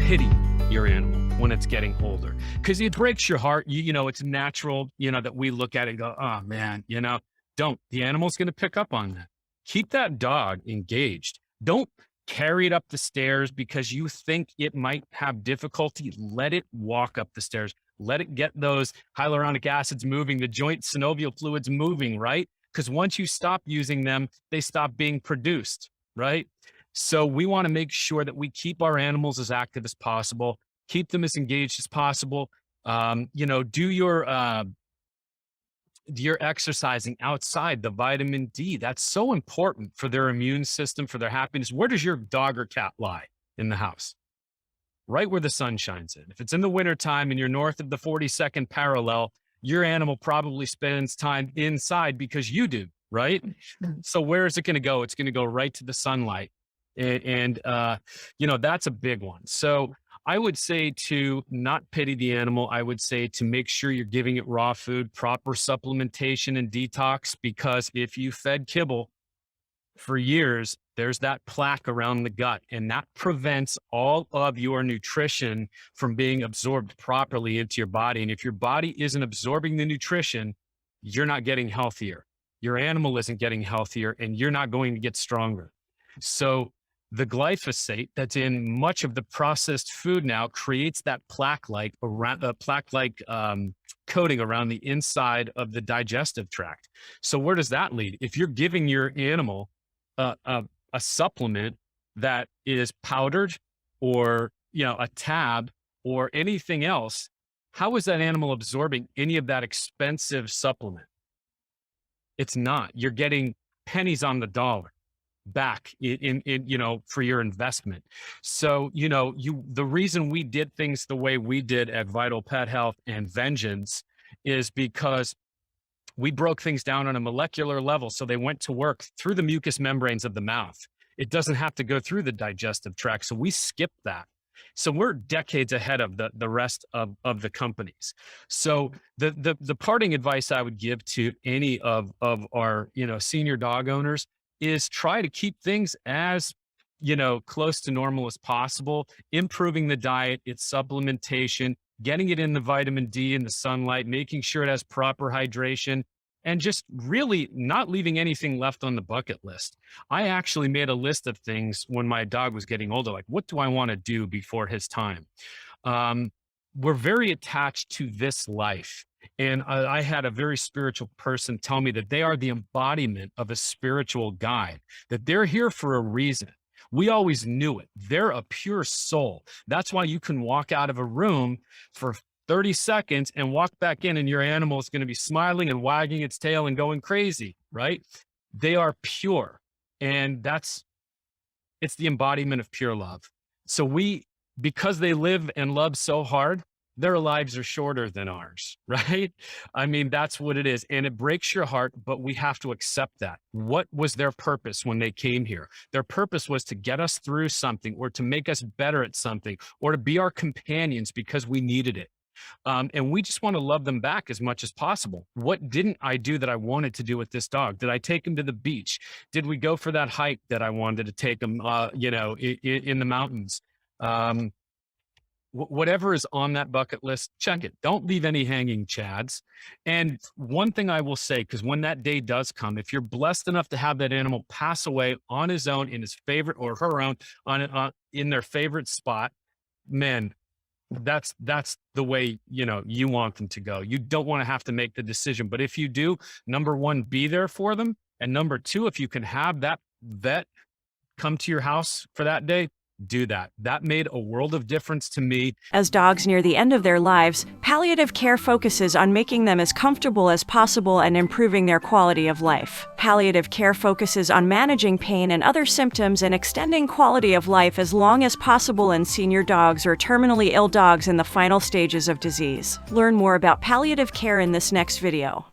pity your animal when it's getting older, because it breaks your heart. You know, it's natural, that we look at it and go, oh man, don't. The animal's going to pick up on that. Keep that dog engaged. Don't carry it up the stairs because you think it might have difficulty. Let it walk up the stairs. Let it get those hyaluronic acids moving, the joint synovial fluids moving, right? Because once you stop using them, they stop being produced, right? So we want to make sure that we keep our animals as active as possible, keep them as engaged as possible. Do your exercising outside, the vitamin D. That's so important for their immune system, for their happiness. Where does your dog or cat lie in the house? Right where the sun shines in. If it's in the wintertime and you're north of the 42nd parallel, your animal probably spends time inside because you do, right? So where is it going to go? It's going to go right to the sunlight. And that's a big one. So I would say to not pity the animal. I would say to make sure you're giving it raw food, proper supplementation and detox, because if you fed kibble for years, there's that plaque around the gut, and that prevents all of your nutrition from being absorbed properly into your body. And if your body isn't absorbing the nutrition, you're not getting healthier. Your animal isn't getting healthier, and you're not going to get stronger. So the glyphosate that's in much of the processed food now creates that plaque-like coating around the inside of the digestive tract. So where does that lead? If you're giving your animal a supplement that is powdered or, a tab or anything else, how is that animal absorbing any of that expensive supplement? It's not. You're getting pennies on the dollar back in for your investment. So, the reason we did things the way we did at Vital Pet Health and Vengeance is because we broke things down on a molecular level. So they went to work through the mucous membranes of the mouth. It doesn't have to go through the digestive tract. So we skipped that. So we're decades ahead of the rest of the companies. So the parting advice I would give to any of our, senior dog owners is try to keep things as, close to normal as possible, improving the diet, its supplementation, getting it in the vitamin D in the sunlight, making sure it has proper hydration, and just really not leaving anything left on the bucket list. I actually made a list of things when my dog was getting older, like, what do I want to do before his time? We're very attached to this life. And I had a very spiritual person tell me that they are the embodiment of a spiritual guide, that they're here for a reason. We always knew it. They're a pure soul. That's why you can walk out of a room for 30 seconds and walk back in, and your animal is going to be smiling and wagging its tail and going crazy, right? They are pure. And it's the embodiment of pure love. So because they live and love so hard, their lives are shorter than ours, right? I mean, that's what it is. And it breaks your heart, but we have to accept that. What was their purpose when they came here? Their purpose was to get us through something, or to make us better at something, or to be our companions because we needed it. And we just want to love them back as much as possible. What didn't I do that I wanted to do with this dog? Did I take him to the beach? Did we go for that hike that I wanted to take him, in the mountains? Whatever is on that bucket list, check it. Don't leave any hanging chads. And one thing I will say, because when that day does come, if you're blessed enough to have that animal pass away on his own, in his favorite, or her own, in their favorite spot, man, that's the way, you want them to go. You don't want to have to make the decision. But if you do, number one, be there for them. And number two, if you can have that vet come to your house for that day, do that. That made a world of difference to me. As dogs near the end of their lives, palliative care focuses on making them as comfortable as possible and improving their quality of life. Palliative care focuses on managing pain and other symptoms and extending quality of life as long as possible in senior dogs or terminally ill dogs in the final stages of disease. Learn more about palliative care in this next video.